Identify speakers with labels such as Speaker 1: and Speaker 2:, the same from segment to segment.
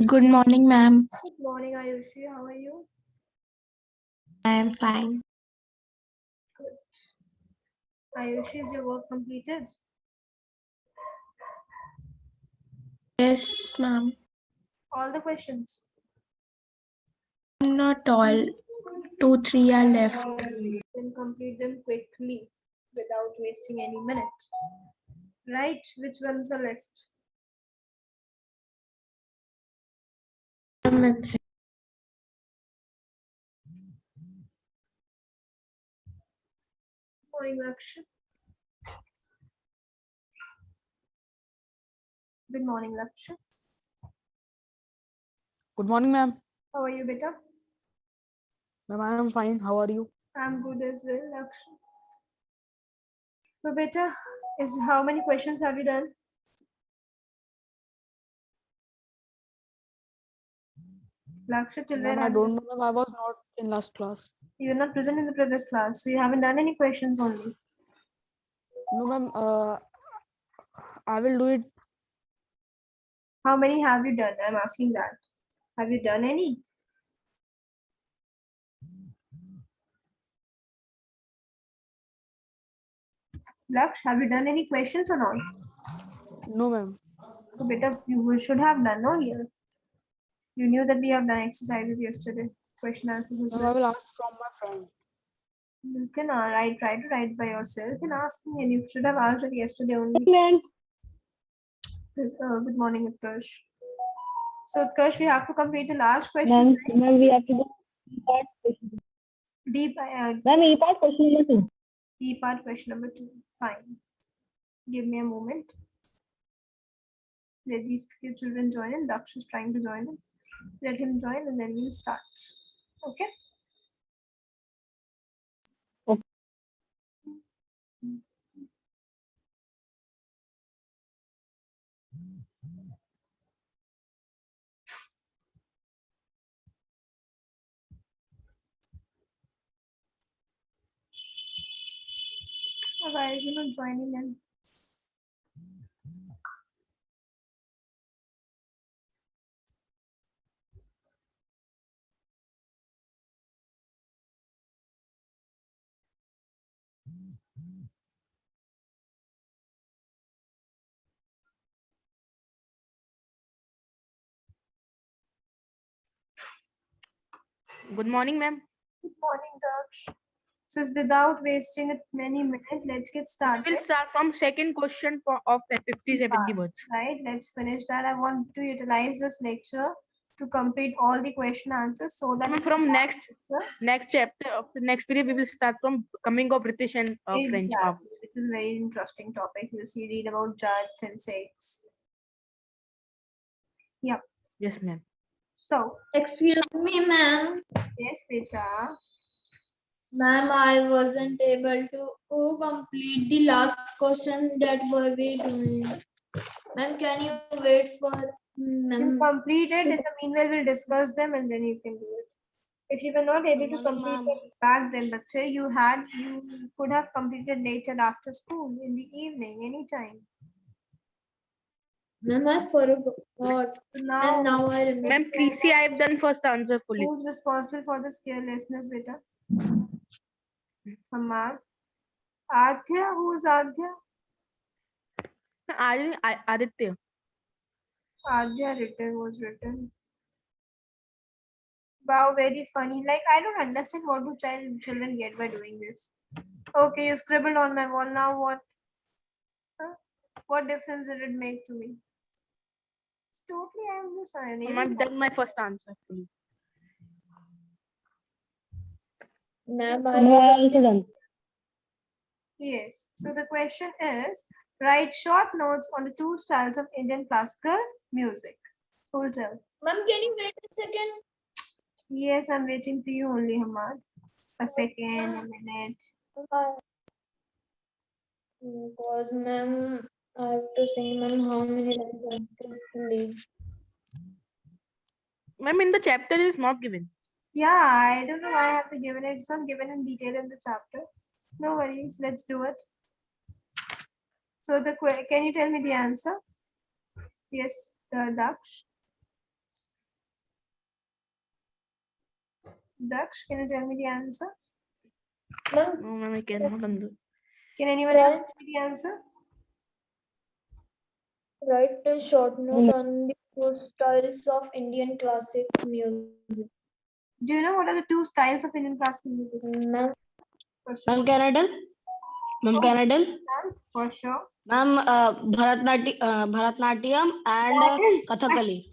Speaker 1: Good morning, ma'am.
Speaker 2: Good morning, Ayushi. How are you?
Speaker 1: I am fine.
Speaker 2: Good. Ayushi, is your work completed?
Speaker 1: Yes, ma'am.
Speaker 2: All the questions?
Speaker 1: Not all. 2, 3 are left.
Speaker 2: Then complete them quickly without wasting any minute. Right? Which ones are left?
Speaker 1: Let's see.
Speaker 2: Morning, Laksha. Good morning, Laksha.
Speaker 3: Good morning, ma'am.
Speaker 2: How are you, beta?
Speaker 3: Ma'am, I am fine. How are you?
Speaker 2: I'm good as well, Laksha. So, beta, how many questions have you done? Laksha, till where
Speaker 3: Ma'am, I
Speaker 2: have
Speaker 3: don't
Speaker 2: you?
Speaker 3: know, ma'am. I was not in last class.
Speaker 2: You were not present in the previous class, so you haven't done any questions only.
Speaker 3: No, ma'am. I will do it.
Speaker 2: How many have you done? I'm asking that. Have you done any? Laksh, have you done any questions or not?
Speaker 3: No, ma'am.
Speaker 2: So beta, you should have done, no? You knew that we have done exercises yesterday, question answers as
Speaker 3: Ma'am, I
Speaker 2: well.
Speaker 3: will ask from my friend.
Speaker 2: You can try to write by yourself. You can ask me, and you should have asked it yesterday only. Good morning, Utkarsh. So Utkarsh, we have to complete the last question.
Speaker 4: Ma'am, we have to do E-part question. Ma'am, E-part question number 2.
Speaker 2: E-part question number 2. Fine. Give me a moment. Let these few children join in. Daksh is trying to join in. Let him join and then we'll start. Okay?
Speaker 4: Okay.
Speaker 2: Why is he not joining in?
Speaker 3: Good morning, ma'am.
Speaker 2: Good morning, Daksh. So without wasting it many minutes, let's get started.
Speaker 3: We will start from second question of 50, 70 words.
Speaker 2: Right, let's finish that. I want to utilize this lecture to complete all the question answers so that
Speaker 3: Ma'am, from next chapter of the next period, we will start from coming of British and French powers.
Speaker 2: This is a very interesting topic. You'll see, read about judge and sex. Yep.
Speaker 3: Yes, ma'am.
Speaker 2: So,
Speaker 5: Excuse me, ma'am.
Speaker 2: yes, beta.
Speaker 5: Ma'am, I wasn't able to complete the last question that were we doing. Ma'am, can you wait for
Speaker 2: You complete it. In the meanwhile, we'll discuss them and then you can do it. If you were not able to complete it back then, but say you could have completed later after school, in the evening, anytime.
Speaker 5: Ma'am, I forgot.
Speaker 2: Now,
Speaker 5: Now I remember.
Speaker 3: Ma'am, please see, I have done first answer fully.
Speaker 2: who's responsible for this carelessness, beta? Hamad. Adya, who's Adya?
Speaker 3: Aditya.
Speaker 2: Adya was written. Wow, very funny. Like, I don't understand what do children get by doing this. Okay, you scribbled on my wall. Now what? Huh? What difference did it make to me? It's totally, I'm just
Speaker 3: Ma'am, I've done my first answer fully.
Speaker 5: Ma'am,
Speaker 4: I also done.
Speaker 2: Yes. So the question is, write short notes on the two styles of Indian classical music. Who will tell?
Speaker 5: Ma'am, can you wait a second?
Speaker 2: Yes, I'm waiting for you only, Hamad. A second, a minute.
Speaker 5: Because ma'am, I have to sing ma'am how many times I have to leave.
Speaker 3: Ma'am, in the chapter it is not given.
Speaker 2: Yeah, I don't know why I have to give it. It's not given in detail in the chapter. No worries, let's do it. So can you tell me the answer? Yes, Daksh. Daksh, can you tell me the answer?
Speaker 5: Ma'am,
Speaker 3: No, ma'am, I cannot undo.
Speaker 2: Can anyone else tell me the answer?
Speaker 5: write a short note on the two styles of Indian classic music.
Speaker 2: Do you know what are the two styles of Indian classical music?
Speaker 5: Ma'am,
Speaker 2: First of all,
Speaker 4: Can I tell? Ma'am, can I tell?
Speaker 2: Nant, for sure.
Speaker 4: Ma'am, Bharatnatyam and
Speaker 2: That is
Speaker 4: Kathakali.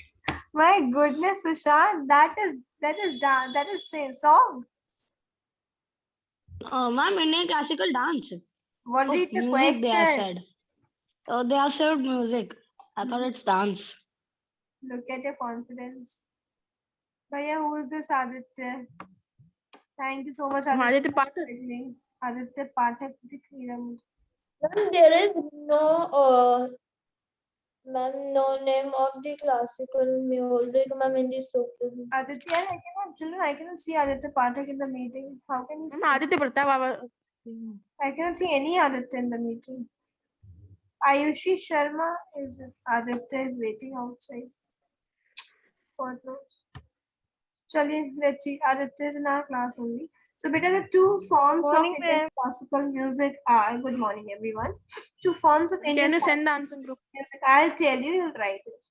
Speaker 2: my goodness, Sushant. That is same song.
Speaker 4: Ma'am, Indian classical dance.
Speaker 2: What read the
Speaker 4: Music they have
Speaker 2: question?
Speaker 4: said. They have said music. I thought it's dance.
Speaker 2: Look at your confidence. Bhaiya, who is this Aditya? Thank you so much,
Speaker 3: Aditya Pathak.
Speaker 2: Aditya Pathak दिख नहीं रहा मुझे.
Speaker 5: ma'am, there is no name of the classical music, ma'am, in the software.
Speaker 2: Aditya, I cannot see Aditya Pathak in the meeting. How can you see?
Speaker 3: Ma'am, Aditya Pratap.
Speaker 2: I cannot see any Aditya in the meeting. Ayushi Sharma is Aditya is waiting outside. God knows. Chaliye, let's see. Aditya is in our class only. So, beta, the two forms of Indian classical music are. Good morning, everyone. Two forms of Indian
Speaker 3: Can you send the
Speaker 2: classical
Speaker 3: answer group?
Speaker 2: music. I'll tell you. You'll write it.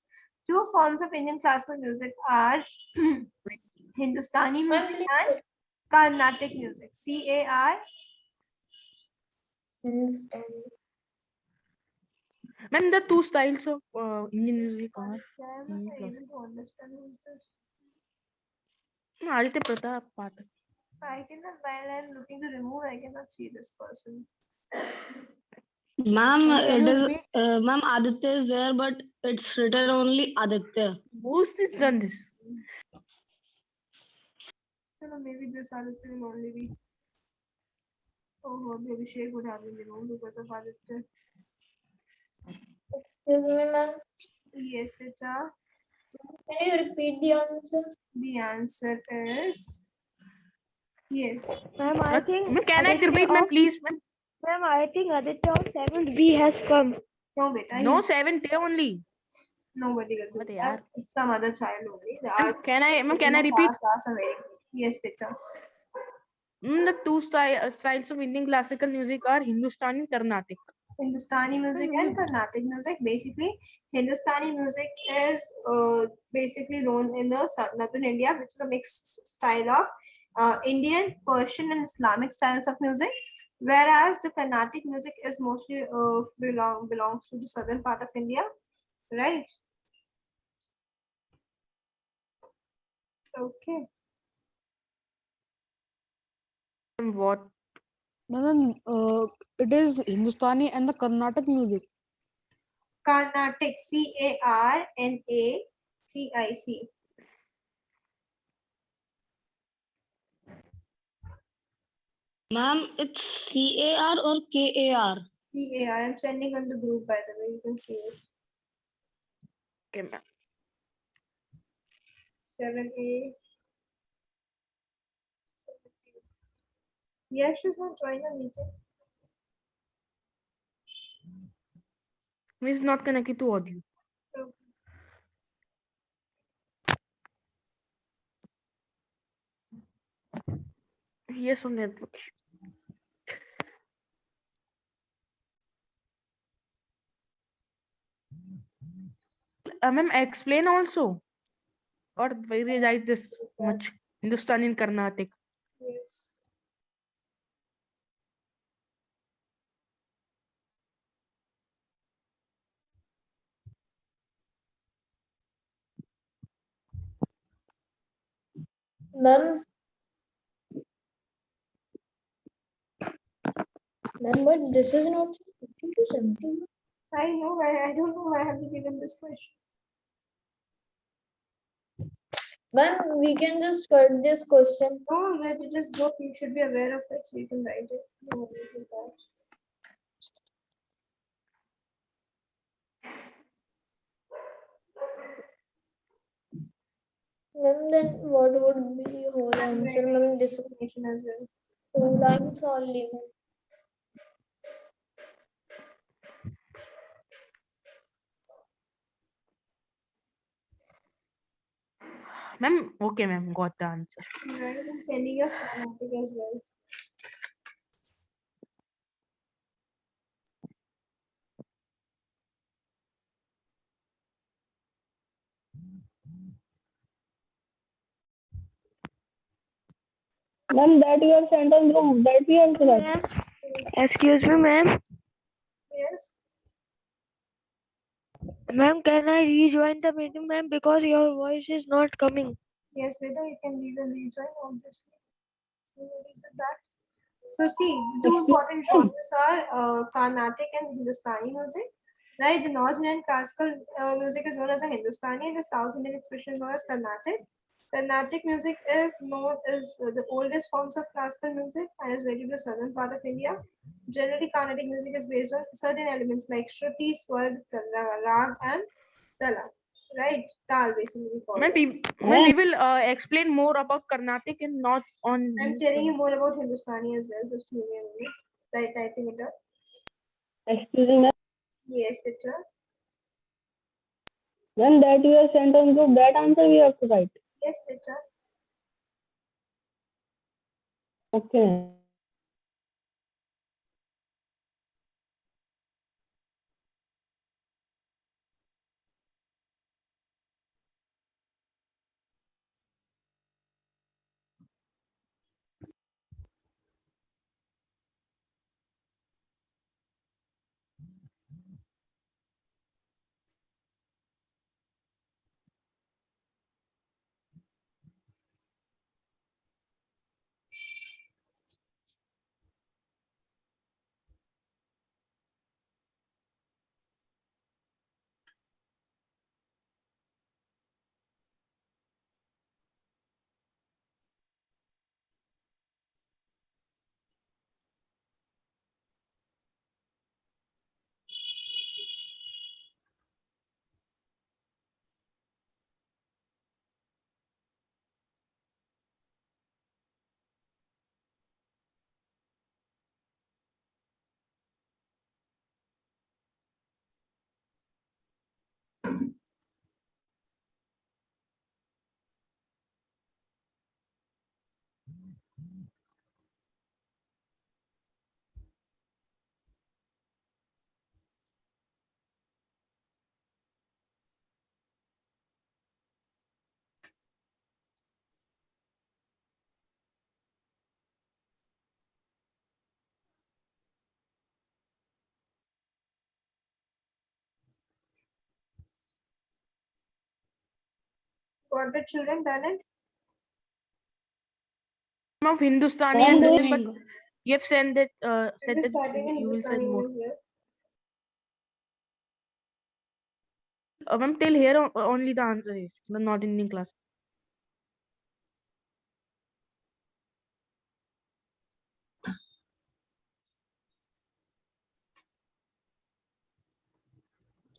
Speaker 2: Two forms of Indian classical music are Hindustani music and Carnatic music. CAR.
Speaker 3: Ma'am, the two styles of Indian music are.
Speaker 2: I'm not able to understand this.
Speaker 3: Aditya Pratap Pathak.
Speaker 2: I cannot, while I'm looking to remove, I cannot see this person.
Speaker 4: Ma'am, it is ma'am Aditya is there, but it's written only Aditya.
Speaker 3: Who's done this?
Speaker 2: So maybe this Aditya will only be. Oh, maybe Abhishek would have been removed because of Aditya.
Speaker 5: Excuse me, ma'am.
Speaker 2: Yes, Richa.
Speaker 5: Can you repeat the answer?
Speaker 2: The answer is yes.
Speaker 6: Ma'am, I think.
Speaker 3: Ma'am, can I repeat, ma'am, please?
Speaker 6: Ma'am, I think Aditya on 7th B has come.
Speaker 2: No, beta.
Speaker 3: No, 7th day only.
Speaker 2: Nobody will do
Speaker 3: What
Speaker 2: that.
Speaker 3: yaar?
Speaker 2: It's some other child only.
Speaker 3: Ma'am, can I repeat?
Speaker 2: Class are very good. Yes, beta.
Speaker 3: The two styles of Indian classical music are Hindustani and Carnatic.
Speaker 2: Hindustani music and Carnatic music. Basically, Hindustani music is basically known in the northern India, which is a mixed style of Indian, Persian, and Islamic styles of music. Whereas the Carnatic music is mostly belongs to the southern part of India, right? Okay.
Speaker 3: What?
Speaker 7: Ma'am, it is Hindustani and the Carnatic music.
Speaker 2: Carnatic, Carnatic.
Speaker 4: Ma'am, it's CAR or KAR?
Speaker 2: CAR. I'm sending on the group, by the way. You can see it.
Speaker 3: Okay, ma'am.
Speaker 2: 7A. Yes, she's not joining the meeting.
Speaker 3: It's not connected to audio. Yes, on network. Ma'am, explain also. Or why rewrite this much Hindustani and Carnatic?
Speaker 2: Yes.
Speaker 5: Ma'am, but this is not 50 to 70.
Speaker 2: I know. I don't know why I have to give him this question.
Speaker 5: Ma'am, we can just cut this question.
Speaker 2: No, let it just go. You should be aware of it, so you can write it. No worries with that.
Speaker 5: Ma'am, then what would be whole answer? Ma'am, this
Speaker 2: Explanation as well.
Speaker 5: two lines only.
Speaker 3: Ma'am, okay, ma'am, got the answer.
Speaker 2: Right, I'm sending a Carnatic as well.
Speaker 4: Ma'am, that your sentence group, that we also got.
Speaker 6: Ma'am, excuse me, ma'am.
Speaker 2: Yes.
Speaker 6: Ma'am, can I rejoin the meeting, ma'am? Because your voice is not coming.
Speaker 2: Yes, Veda, you can leave and rejoin, obviously. No worries with that. So see, the two important genres are Carnatic and Hindustani music. Right, the North Indian classical music is known as the Hindustani, and the South Indian expression is known as Carnatic. Carnatic music is known as the oldest forms of classical music and is related to the southern part of India. Generally, Carnatic music is based on certain elements like Shruti, Swar, Rag, and Tala. Right, Tal basically we call
Speaker 3: Ma'am,
Speaker 2: it.
Speaker 3: we will explain more about Carnatic and not on.
Speaker 2: I'm telling you more about Hindustani as well. Just give me a minute. Right, typing it up.
Speaker 4: Excuse me, ma'am.
Speaker 2: Yes, picture.
Speaker 4: Ma'am, that your sentence group, that answer we have to write.
Speaker 2: Yes, picture.
Speaker 4: Okay.
Speaker 2: Got the children done it?
Speaker 3: Of Hindustani
Speaker 4: Ma'am,
Speaker 3: and
Speaker 4: doing.
Speaker 3: but you have said that
Speaker 2: I'm just typing in
Speaker 3: you will send
Speaker 2: Hindustani
Speaker 3: more.
Speaker 2: over here.
Speaker 3: Ma'am, till here only the answer is the North Indian class.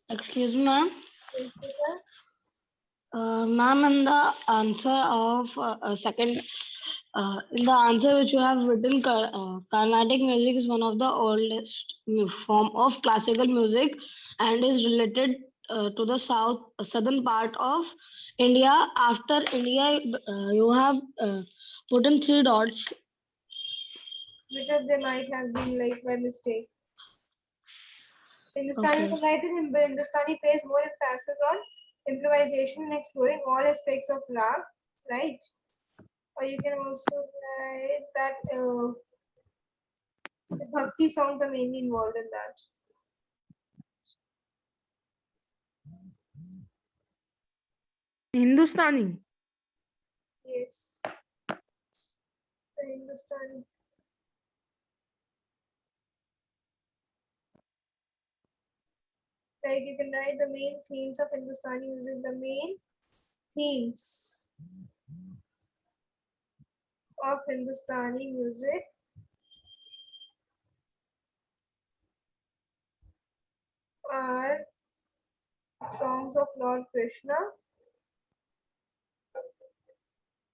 Speaker 4: Excuse me, ma'am.
Speaker 2: Yes, picture.
Speaker 4: Ma'am, in the answer of second, in the answer which you have written, Carnatic music is one of the oldest form of classical music and is related to the southern part of India. After India, you have put in three dots.
Speaker 2: Because they might have been like by mistake. Hindustani
Speaker 4: Okay.
Speaker 2: Hindustani pays more emphasis on improvisation and exploring all aspects of rag, right? Or you can also write that the bhakti songs are mainly involved in that.
Speaker 3: Hindustani.
Speaker 2: Yes. The Hindustani. Like you can write the main themes of Hindustani music, the main themes of Hindustani music are songs of Lord Krishna,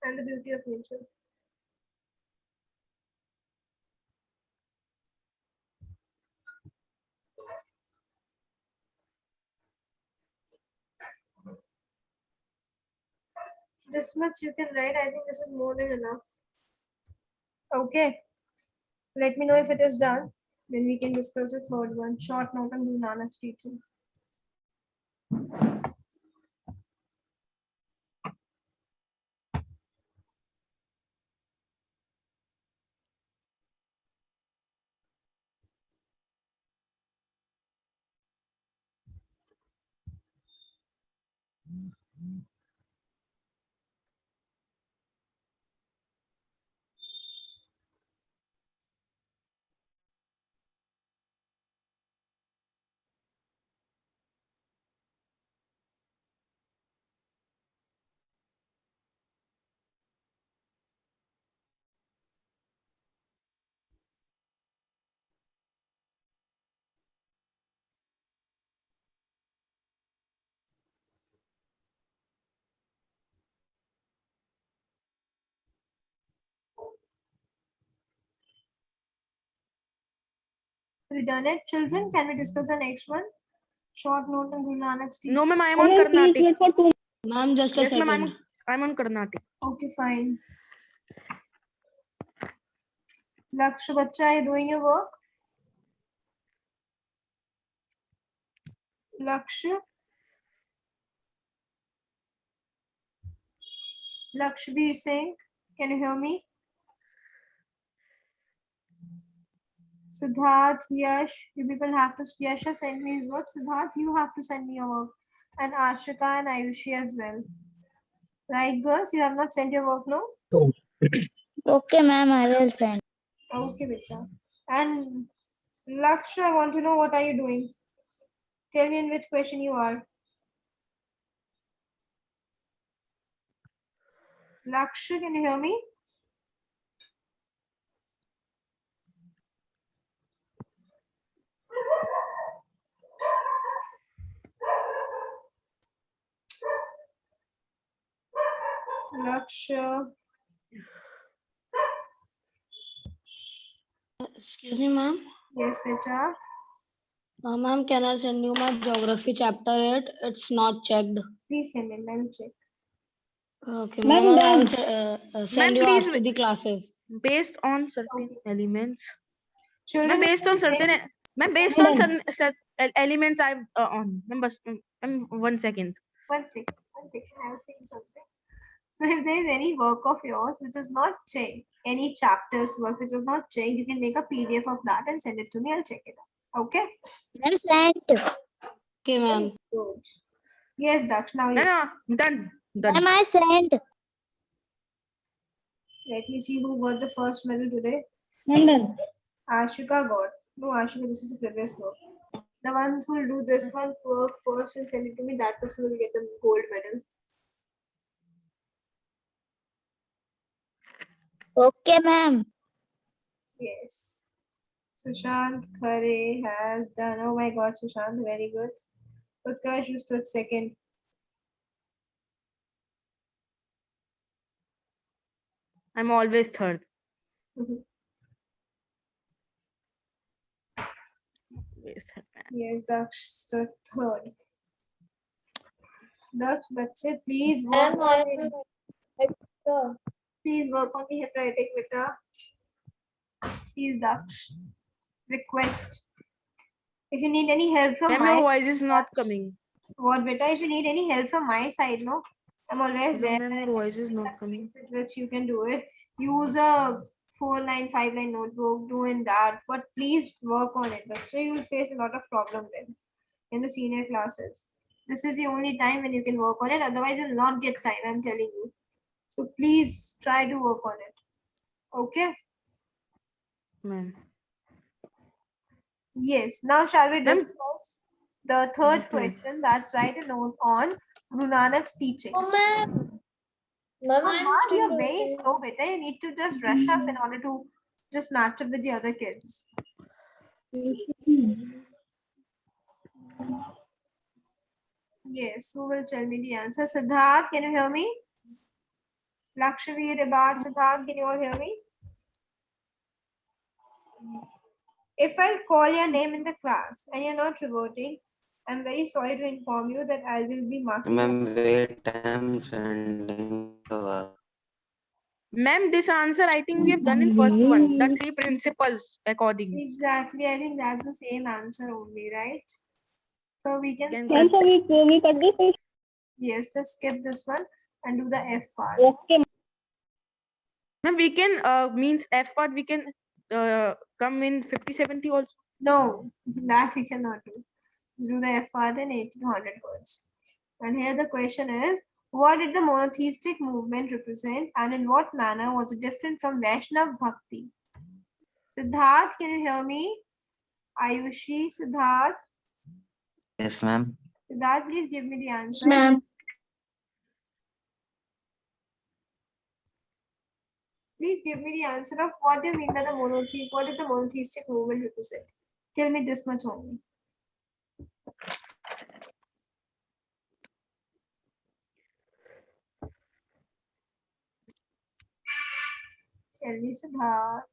Speaker 2: and the beauty of nature. This much you can write. I think this is more than enough. Okay. Let me know if it is done. Then we can discuss the third one. Short note on Guru Nanak's teaching. Have you done it, children? Can we discuss the next one? Short note on Guru Nanak's teaching.
Speaker 3: No, ma'am, I am on Carnatic.
Speaker 4: Ma'am, just a
Speaker 3: Yes, ma'am,
Speaker 4: second.
Speaker 3: I'm on Carnatic.
Speaker 2: Okay, fine. Lakshya, bacha, are you doing your work? Lakshya? Lakshya is saying, can you hear me? Siddharth, Yash, you people have to, Yash has sent me his work. Siddharth, you have to send me your work. And Ashika and Ayushi as well. Right, girls? You have not sent your work, no?
Speaker 8: Okay, ma'am, I will send.
Speaker 2: Okay, Bicha. And Lakshya, I want to know what are you doing? Tell me in which question you are. Lakshya, can you hear me? Lakshya.
Speaker 4: Excuse me, ma'am.
Speaker 2: Yes, Bicha.
Speaker 4: Ma'am, can I send you my geography chapter 8? It's not checked.
Speaker 2: Please send it. Let me check.
Speaker 4: Okay, ma'am, I'll send
Speaker 3: Ma'am,
Speaker 4: you
Speaker 3: please
Speaker 4: after the classes.
Speaker 3: based on certain elements.
Speaker 2: Children,
Speaker 3: Ma'am, based on certain elements I've on. Ma'am, 1 second.
Speaker 2: One second. I was saying something. So if there is any work of yours which is not checked, any chapters work which is not checked, you can make a PDF of that and send it to me. I'll check it out. Okay?
Speaker 8: Ma'am, sent.
Speaker 4: Okay, ma'am.
Speaker 2: Good. Yes, Daksh. Now yes.
Speaker 3: No, done.
Speaker 8: Ma'am, I sent.
Speaker 2: Let me see who got the first medal today.
Speaker 4: I'm done.
Speaker 2: Ashika got. No, Ashika, this is the previous work. The ones who will do this one work first and send it to me, that person will get the gold medal.
Speaker 8: Okay, ma'am.
Speaker 2: Yes. Sushant Khare has done. Oh my god, Sushant, very good. Utkarsh, you stood second.
Speaker 3: I'm always third. Always third, man.
Speaker 2: Yes, Daksh stood third. Daksh, bache, please
Speaker 5: Ma'am,
Speaker 2: work on it.
Speaker 5: extra.
Speaker 2: Please work on the handwriting, beta. Please, Daksh. Request. If you need any help from
Speaker 3: Ma'am,
Speaker 2: my
Speaker 3: your voice is not coming.
Speaker 2: what, beta? If you need any help from my side, no, I'm always
Speaker 3: No,
Speaker 2: there.
Speaker 3: ma'am, your voice is not coming.
Speaker 2: Which you can do it. Use a 4-line, 5-line notebook, doing that. But please work on it. So you will face a lot of problem then in the senior classes. This is the only time when you can work on it. Otherwise, you'll not get time. I'm telling you. So please try to work on it. Okay.
Speaker 3: Ma'am.
Speaker 2: Yes. Now shall we
Speaker 3: Ma'am.
Speaker 2: discuss the third
Speaker 3: Yes, ma'am.
Speaker 2: question? That's write a note on Guru Nanak's teaching.
Speaker 5: Oh, ma'am. Ma'am, I'm
Speaker 2: Mom,
Speaker 5: still
Speaker 2: you're very
Speaker 5: doing.
Speaker 2: slow, beta. You need to just rush up in order to just match up with the other kids. Yes, who will tell me the answer? Siddharth, can you hear me? Lakshmi, Ribat, Siddharth, can you all hear me? If I call your name in the class and you're not reverting, I'm very sorry to inform you that I will be marking.
Speaker 9: Ma'am, wait, I'm sending the work.
Speaker 3: Ma'am, this answer I think we have done in first one. The three principles according.
Speaker 2: Exactly, I think that's the same answer only, right? So we can
Speaker 3: Can
Speaker 4: Ma'am, so we cut this.
Speaker 2: yes, just skip this one and do the F part.
Speaker 4: Okay.
Speaker 3: Ma'am, we can means F part we can come in 50-70 also.
Speaker 2: No, that we cannot do. Do the F part in 1800 words. And here the question is, what did the monotheistic movement represent and in what manner was it different from Vaishnav Bhakti? Siddharth, can you hear me? Ayushi, Siddharth.
Speaker 9: Yes, ma'am.
Speaker 2: Siddharth, please give me the
Speaker 1: Yes,
Speaker 2: answer.
Speaker 1: ma'am.
Speaker 2: Please give me the answer of what do you mean by the monotheistic, what did the monotheistic movement represent? Tell me this much only. Tell me, Siddharth.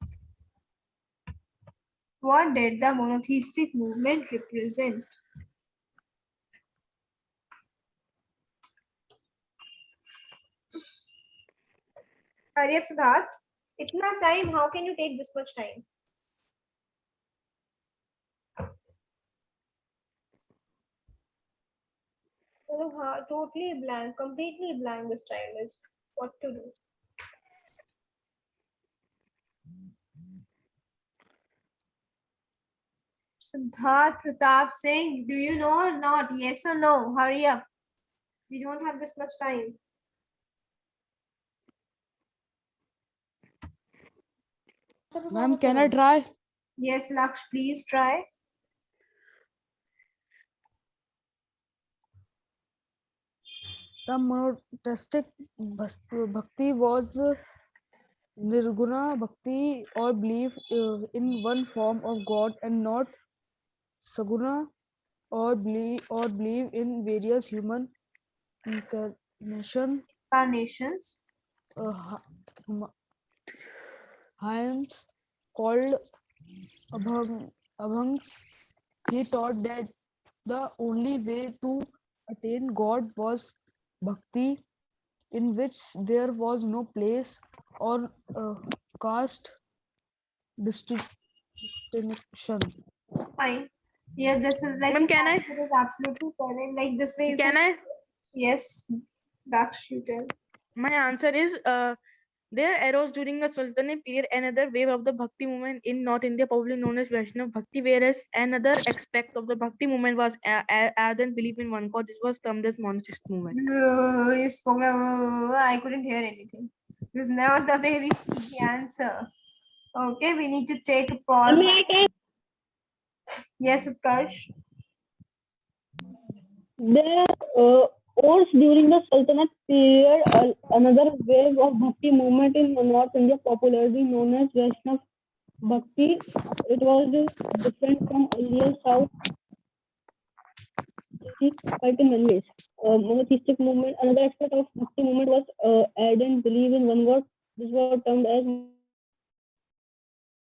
Speaker 2: What did the monotheistic movement represent? Hurry up, Siddharth. Itna time, how can you take this much time? Totally blank, completely blank this time is what to do. Siddharth Pratap Singh, do you know or not? Yes or no? Hurry up. We don't have this much time.
Speaker 7: Ma'am, can I try?
Speaker 2: Yes, Laksh, please try.
Speaker 7: The monotheistic bhakti was nirguna bhakti or belief in one form of God and not saguna or believe in various human incarnation
Speaker 2: Carnations.
Speaker 7: hymns called abhangs. He taught that the only way to attain God was bhakti, in which there was no place or caste distinction.
Speaker 2: Fine. Yeah, this is like
Speaker 3: Ma'am,
Speaker 2: your
Speaker 3: can I?
Speaker 2: answer is absolutely correct. Like this way you
Speaker 3: Can I?
Speaker 2: Yes, Daksh, you tell.
Speaker 3: My answer is there arose during the Sultanate period another wave of the Bhakti movement in North India, probably known as Vaishnava Bhakti, whereas another aspect of the Bhakti movement was ardent belief in one God. This was termed as monasteristic movement.
Speaker 2: You spoke. I couldn't hear anything. It was not the way we speak the answer. Okay, we need to take a pause. Yes, Utkarsh.
Speaker 4: There was during the Sultanate period another wave of Bhakti movement in North India, popularly known as Vaishnava Bhakti. It was different from earlier South quite in many ways. Monotheistic movement. Another aspect of Bhakti movement was ardent belief in one God. This was termed as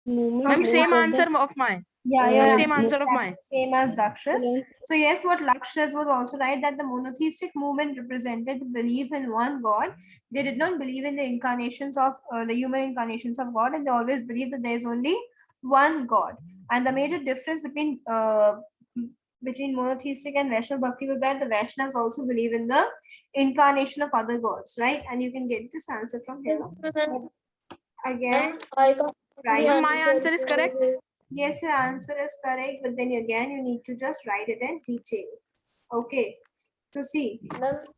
Speaker 4: movement.
Speaker 3: Ma'am,
Speaker 4: Most
Speaker 3: same
Speaker 4: of
Speaker 3: answer
Speaker 4: the
Speaker 3: of mine.
Speaker 2: Yeah, your
Speaker 3: Same answer of mine.
Speaker 2: same as Daksh's.
Speaker 4: learned
Speaker 2: So yes, what Laksh says was also right, that the monotheistic movement represented belief in one God. They did not believe in the incarnations of the human incarnations of God, and they always believed that there is only one God. And the major difference between monotheistic and Vaishnava Bhakti was that the Vaishnavas also believe in the incarnation of other gods, right? And you can get this answer from here. Again,
Speaker 5: I got
Speaker 2: right.
Speaker 5: the
Speaker 3: My answer is correct.
Speaker 2: Yes, your answer is correct, but then again, you need to just write it in detail. Okay, to see.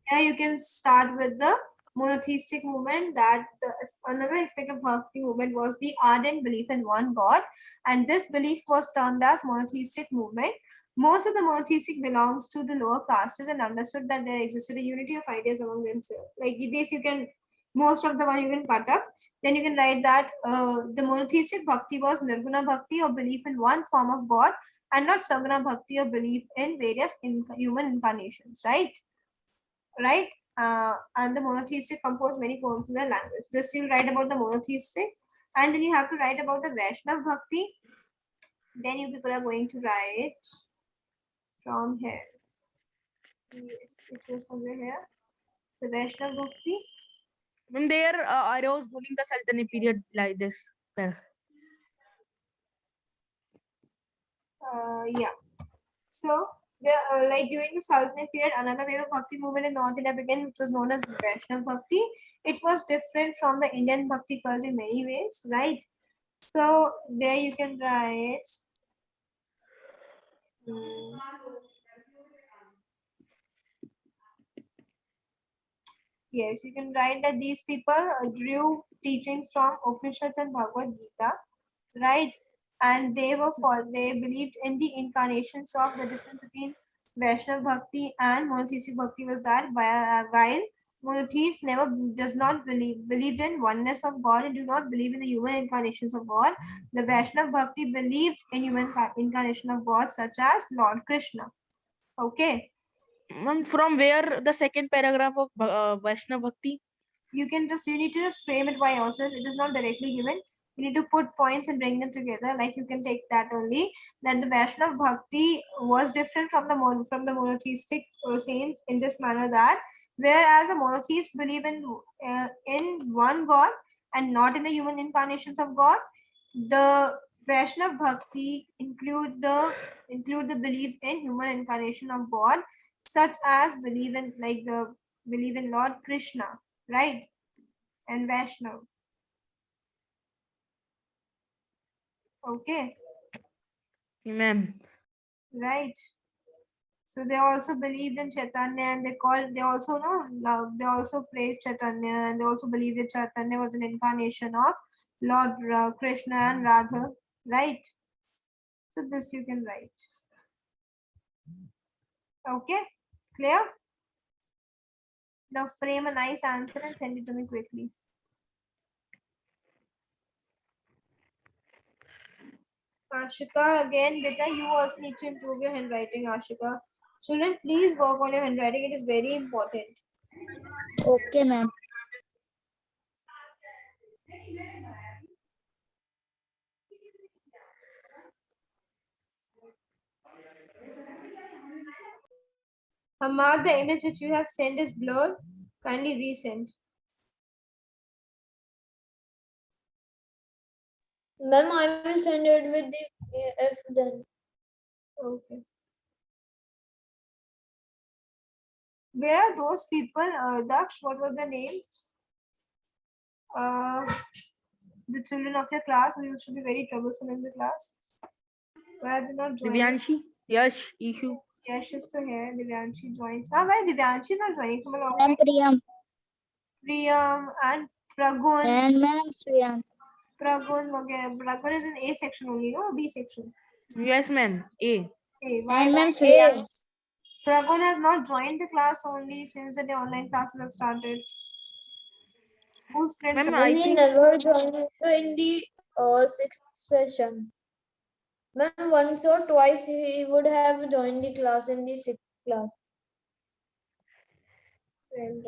Speaker 2: Here you can start with the monotheistic movement, that another aspect of Bhakti movement was the ardent belief in one God, and this belief was termed as monotheistic movement. Most of the monotheistic belongs to the lower castes and understood that there existed a unity of ideas among themselves. Like this, you can, most of the one you can cut up. Then you can write that the monotheistic bhakti was nirguna bhakti, or belief in one form of God, and not saguna bhakti, or belief in various human incarnations, right? Right? and the monotheistic composed many poems in their language. Just you'll write about the monotheistic, and then you have to write about the Vaishnav Bhakti. Then you people are going to write from here. Yes, it was somewhere here. The Vaishnav Bhakti.
Speaker 3: When there arose during the Sultanate period like this.
Speaker 2: Yeah. So, like during the Sultanate period, another wave of Bhakti movement in North India began, which was known as Vaishnav Bhakti. It was different from the Indian Bhakti cult in many ways, right? So, there you can write. Yes, you can write that these people drew teachings from Upanishads and Bhagavad Gita, right? And they believed in the incarnations of the difference between Vaishnav Bhakti and monotheistic Bhakti was that while monotheists does not believed in oneness of God and do not believe in the human incarnations of God, the Vaishnav Bhakti believed in human incarnation of God such as Lord Krishna. Okay.
Speaker 3: From where the second paragraph of Vaishnav Bhakti?
Speaker 2: You need to just frame it by yourself. It is not directly given. You need to put points and bring them together. Like you can take that only. That the Vaishnav Bhakti was different from the monotheistic saints in this manner that whereas the monotheists believe in one God and not in the human incarnations of God, the Vaishnav Bhakti include the belief in human incarnation of God, such as believe in Lord Krishna, right? And Vaishnav. Okay.
Speaker 3: Ma'am.
Speaker 2: Right. So they also believed in Chaitanya, and they also praised Chaitanya, and they also believed that Chaitanya was an incarnation of Lord Krishna and Radha, right? So this you can write. Okay, clear? Now frame a nice answer and send it to me quickly. Ashika, again, beta, you also need to improve your handwriting, Ashika. Children, please work on your handwriting. It is very important.
Speaker 8: Okay, ma'am.
Speaker 2: Hamad, the image which you have sent is blurred. Kindly resend.
Speaker 5: Ma'am, I will send it with the F then.
Speaker 2: Okay. Where are those people? Daksh, what was the names? The children of your class who used to be very troublesome in the class. Why are they not joining?
Speaker 3: Divyanshi, Yash, Ishu.
Speaker 2: Yash is to here. Divyanshi joins. Why Divyanshi is not joining from a long
Speaker 8: Ma'am,
Speaker 2: time?
Speaker 8: Priyam.
Speaker 2: Priyam and Pragun.
Speaker 8: And ma'am, Shriyant.
Speaker 2: Pragun is in A section only, no? B section.
Speaker 3: Yes, ma'am. A.
Speaker 2: A. Why?
Speaker 8: And ma'am, Shriyant.
Speaker 2: Pragun has not joined the class only since the online classes have started. Whose friend?
Speaker 3: Ma'am,
Speaker 5: Ma'am,
Speaker 3: I
Speaker 5: he
Speaker 3: think
Speaker 5: never joined in the sixth session. Ma'am, once or twice he would have joined the class in the sixth class.
Speaker 2: Friend,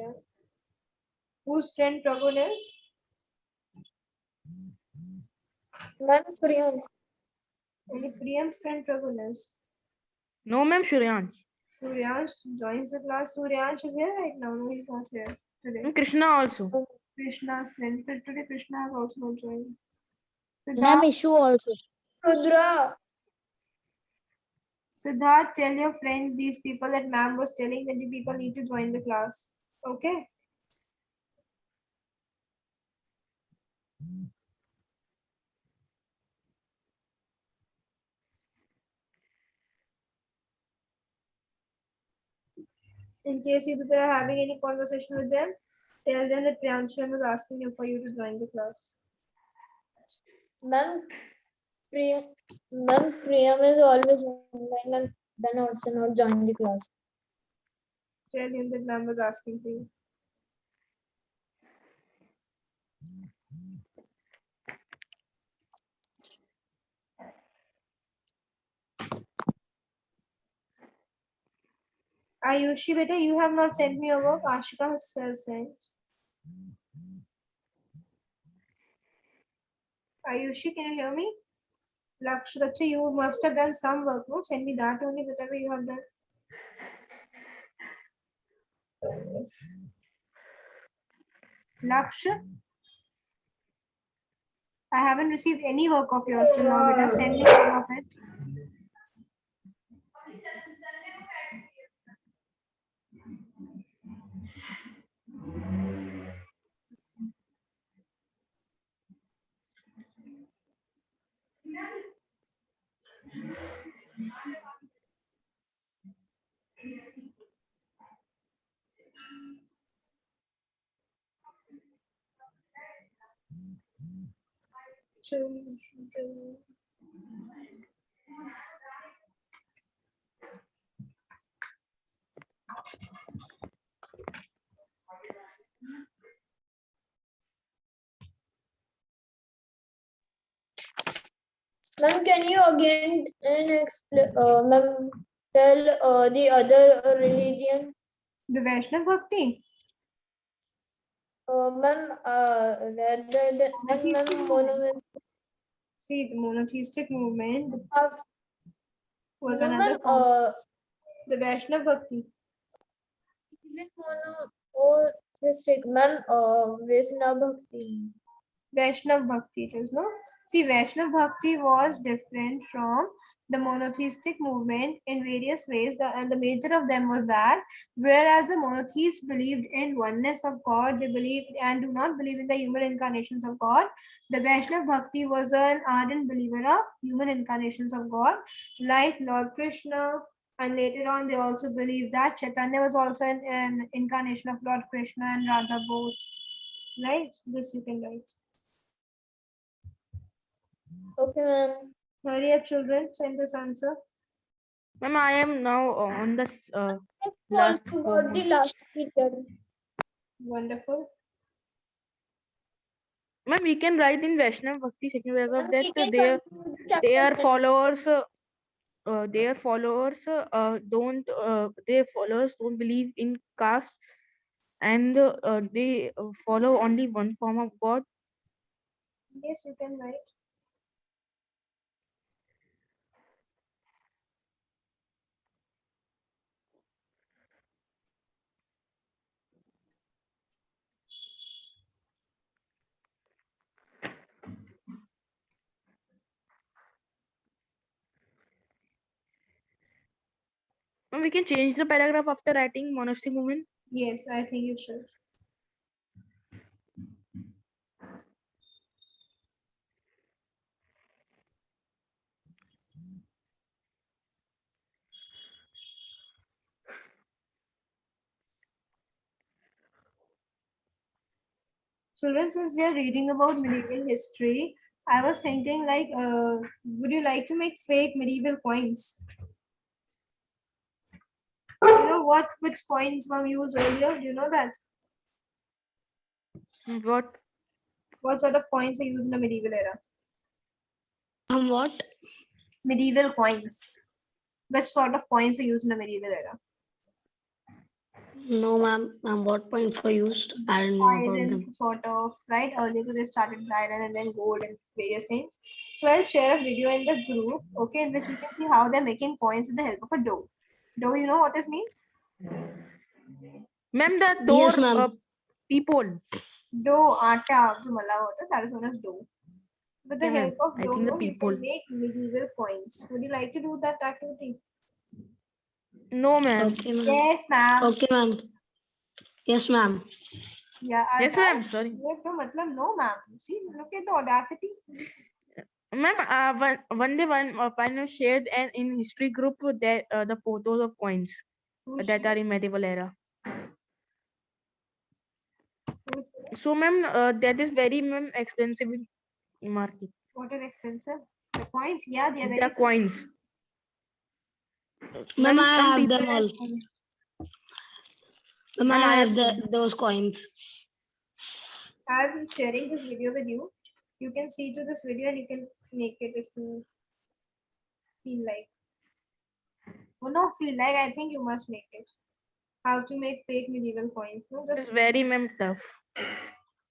Speaker 2: whose friend Pragun is?
Speaker 5: Ma'am, Priyam.
Speaker 2: Only Priyam's friend Pragun is.
Speaker 3: no, ma'am, Shuryansh.
Speaker 2: Suryansh joins the class. Suryansh is here right now. No, he's not here today.
Speaker 3: Ma'am, Krishna also.
Speaker 2: Krishna's friend. Today Krishna has also not joined.
Speaker 8: Ma'am, Ishu also.
Speaker 5: Rudra.
Speaker 2: Siddharth, tell your friends, these people that ma'am was telling that the people need to join the class. Okay? In case you people are having any conversation with them, tell them that Priyanshu was asking you for you to join the class.
Speaker 5: Ma'am, Priyam is always online and then also not join the class.
Speaker 2: Tell him that ma'am was asking for you. Ayushi, beta, you have not sent me your work. Ashika has sent. Ayushi, can you hear me? Lakshya, you must have done some work. No, send me that only. Whatever you have done. Lakshya, I haven't received any work of yours till now. Beta, send me some of it.
Speaker 5: Ma'am, can you again explain, ma'am, tell the other religion?
Speaker 2: The Vaishnav Bhakti.
Speaker 5: Ma'am, rather than
Speaker 2: Monotheistic
Speaker 5: ma'am,
Speaker 2: movement. See, the monotheistic movement was
Speaker 5: no,
Speaker 2: another
Speaker 5: ma'am,
Speaker 2: form. The Vaishnav Bhakti.
Speaker 5: monotheistic, ma'am, Vaishnava Bhakti.
Speaker 2: Vaishnav Bhakti it is, no? See, Vaishnav Bhakti was different from the monotheistic movement in various ways, and the major of them was that whereas the monotheists believed in oneness of God, they believed and do not believe in the human incarnations of God. The Vaishnav Bhakti was an ardent believer of human incarnations of God, like Lord Krishna, and later on they also believed that Chaitanya was also an incarnation of Lord Krishna and Radha both. Right? This you can write.
Speaker 5: Okay, ma'am.
Speaker 2: Hurry up, children. Send this answer.
Speaker 3: Ma'am, I am now on the
Speaker 5: Also
Speaker 3: last
Speaker 5: got
Speaker 3: four.
Speaker 5: the last period.
Speaker 2: Wonderful.
Speaker 3: Ma'am, we can write in Vaishnav Bhakti second paragraph
Speaker 5: Ma'am,
Speaker 3: that
Speaker 5: we can
Speaker 3: their
Speaker 5: conclude the chapter
Speaker 3: followers don't believe in caste, and they follow only one form of God.
Speaker 2: Yes, you can write.
Speaker 3: Ma'am, we can change the paragraph after writing monastic movement.
Speaker 2: Yes, I think you should. Children, since we are reading about medieval history, I was thinking like, would you like to make fake medieval coins? You know which coins were used earlier? Do you know that?
Speaker 3: What?
Speaker 2: What sort of coins are used in the medieval era?
Speaker 4: What?
Speaker 2: Medieval coins. Which sort of coins are used in the medieval era?
Speaker 4: No, ma'am. Ma'am, what points were used? I don't know about them.
Speaker 2: Iron sort of, right? Earlier they started with iron and then gold and various things. So I'll share a video in the group, okay, in which you can see how they're making coins with the help of a dough. Dough, you know what it means?
Speaker 3: Ma'am, the door
Speaker 4: Yes, ma'am.
Speaker 3: people.
Speaker 2: Dough, atta, jo mala hota, that is known as dough. With the
Speaker 3: Okay, ma'am.
Speaker 2: help of
Speaker 3: I
Speaker 2: dough,
Speaker 3: think the
Speaker 2: you
Speaker 3: people.
Speaker 2: can make medieval coins. Would you like to do that activity?
Speaker 3: No, ma'am.
Speaker 4: Okay, ma'am.
Speaker 2: Yes, ma'am.
Speaker 4: Okay, ma'am. Yes, ma'am.
Speaker 2: Yeah,
Speaker 3: Yes, ma'am. Sorry.
Speaker 2: No, ma'am. See, look at the audacity.
Speaker 3: Ma'am, one day one shared an in history group that the photos of coins
Speaker 2: Who
Speaker 3: that are
Speaker 2: shared?
Speaker 3: in medieval era.
Speaker 2: Who shared?
Speaker 3: So, ma'am, that is very expensive in market.
Speaker 2: What is expensive? The coins? Yeah, they are
Speaker 3: The
Speaker 2: very
Speaker 3: coins.
Speaker 4: Ma'am,
Speaker 3: Ma'am,
Speaker 4: I
Speaker 3: some
Speaker 4: have
Speaker 3: people
Speaker 4: them all. Ma'am,
Speaker 3: Ma'am,
Speaker 4: I
Speaker 3: I
Speaker 4: have
Speaker 3: have
Speaker 4: those coins.
Speaker 2: I've been sharing this video with you. You can see to this video and you can make it if you feel like. Well, no, feel like, I think you must make it. how to make fake medieval coins. No,
Speaker 3: It's
Speaker 2: just
Speaker 3: very tough.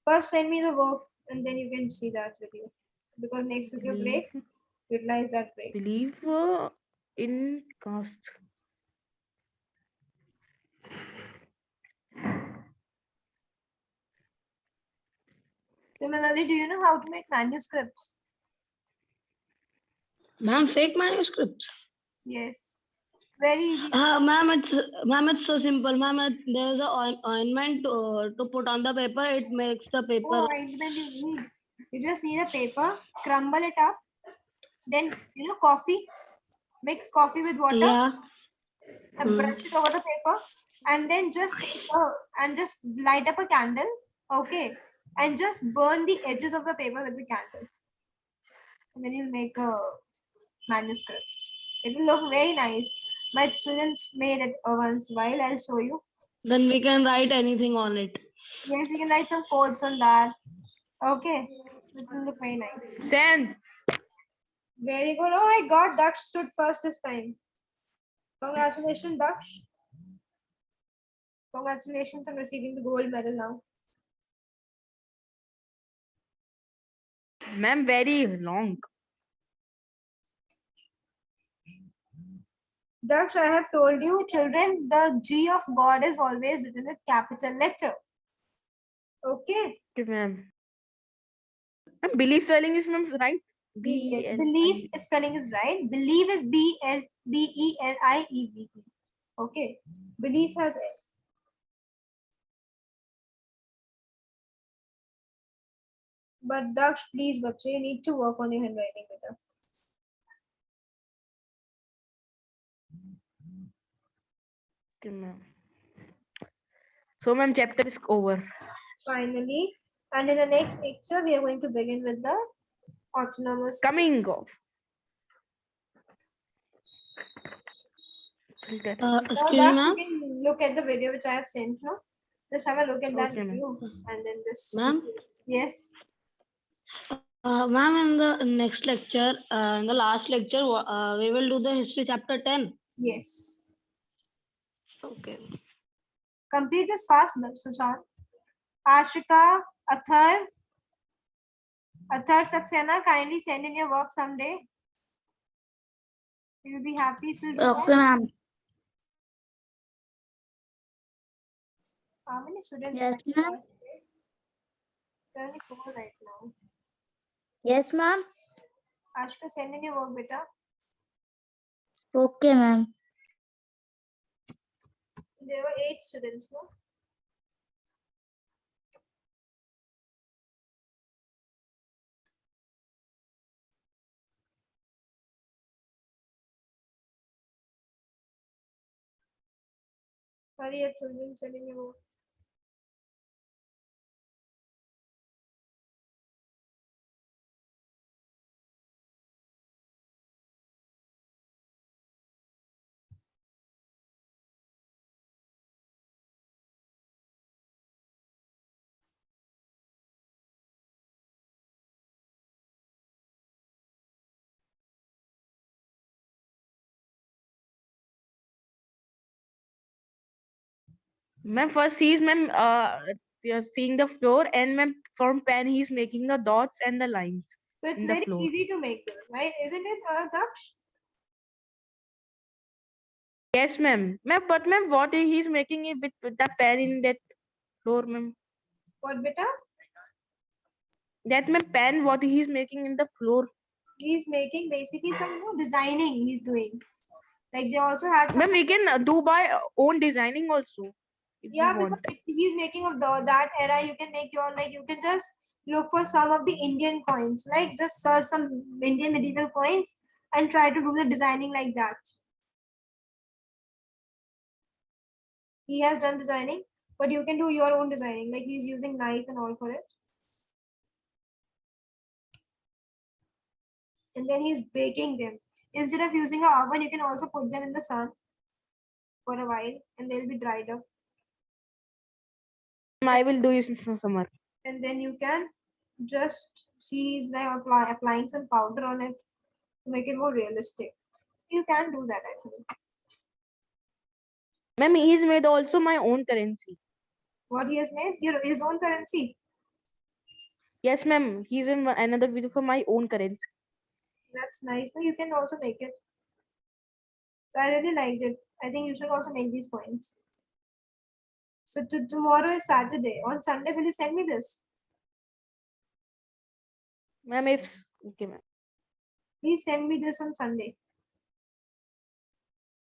Speaker 2: first send me the work and then you can see that video. Because next is your break. Utilize that break.
Speaker 3: Believe in caste.
Speaker 2: Similarly, do you know how to make manuscripts?
Speaker 4: Ma'am, fake manuscripts.
Speaker 2: Yes. Very easy.
Speaker 4: Ma'am, it's so simple. Ma'am, there's a ointment to put on the paper. It makes the paper.
Speaker 2: Oh, ointment you need. You just need a paper, crumble it up. Then, coffee. Mix coffee with water.
Speaker 4: Yeah.
Speaker 2: And brush it over the paper. And then just light up a candle. Okay. And just burn the edges of the paper with the candle. And then you'll make a manuscript. It will look very nice. My students made it once while. I'll show you.
Speaker 4: Then we can write anything on it.
Speaker 2: Yes, you can write some codes on that. Okay. It will look very nice.
Speaker 3: Send.
Speaker 2: Very good. Oh my god, Daksh stood first this time. Congratulations, Daksh. Congratulations on receiving the gold medal now.
Speaker 3: Ma'am, very long.
Speaker 2: Daksh, I have told you, children, the G of God is always written with capital letter. Okay.
Speaker 3: Okay, ma'am. Ma'am, belief spelling is right.
Speaker 2: Yes, belief spelling is right. Believe is B-L-B-E-L-I-E-V. Okay. Belief has S. But Daksh, please, bache, you need to work on your handwriting better.
Speaker 3: Okay, ma'am. So, ma'am, chapter is over.
Speaker 2: Finally. And in the next lecture, we are going to begin with the autonomous.
Speaker 3: Coming off.
Speaker 2: Now
Speaker 4: Excuse
Speaker 2: that
Speaker 4: me,
Speaker 2: you
Speaker 4: ma'am.
Speaker 2: can look at the video which I have sent now. Just have a look at that
Speaker 3: Okay, ma'am.
Speaker 2: video and then just.
Speaker 4: Ma'am?
Speaker 2: Yes.
Speaker 4: Ma'am, in the next lecture, in the last lecture, we will do the history chapter 10.
Speaker 2: Yes.
Speaker 4: Okay.
Speaker 2: Complete this fast, Sushant. Ashika, Athar, Saxena, kindly send in your work someday. You'll be happy if you do
Speaker 8: Okay,
Speaker 2: that.
Speaker 8: ma'am.
Speaker 2: How many students?
Speaker 8: Yes,
Speaker 2: have you
Speaker 8: ma'am.
Speaker 2: asked today? There are only 4 right now.
Speaker 8: Yes, ma'am.
Speaker 2: Ashika, send in your work, beta.
Speaker 8: Okay, ma'am.
Speaker 2: There were 8 students, no? Hurry up, children, send in your work.
Speaker 3: Ma'am, first he's seeing the floor, and ma'am, from pen he's making the dots and the lines.
Speaker 2: So it's
Speaker 3: In the
Speaker 2: very
Speaker 3: floor.
Speaker 2: easy to make them, right? Isn't it, Daksh?
Speaker 3: Yes, ma'am. Ma'am, but ma'am, what he's making it with the pen in that floor, ma'am?
Speaker 2: What, beta?
Speaker 3: That ma'am, pen what he's making in the floor.
Speaker 2: He's making basically some designing he's doing. Like they also had some.
Speaker 3: Ma'am, we can do by own designing also. If
Speaker 2: Yeah,
Speaker 3: we
Speaker 2: because
Speaker 3: want.
Speaker 2: he's making of that era, you can make your, like, you can just look for some of the Indian coins, like just search some Indian medieval coins and try to do the designing like that. He has done designing, but you can do your own designing, like he's using knife and all for it. And then he's baking them. Instead of using an oven, you can also put them in the sun for a while and they'll be dried up.
Speaker 3: I will do it in summer.
Speaker 2: And then you can just see he's like applying some powder on it to make it more realistic. You can do that actually.
Speaker 3: Ma'am, he's made also my own currency.
Speaker 2: What he has made? His own currency.
Speaker 3: Yes, ma'am. He's in another video for my own currency.
Speaker 2: That's nice. No, you can also make it. So I really liked it. I think you should also make these coins. So tomorrow is Saturday. On Sunday, will you send me this?
Speaker 3: Ma'am, okay, ma'am.
Speaker 2: Please send me this on Sunday.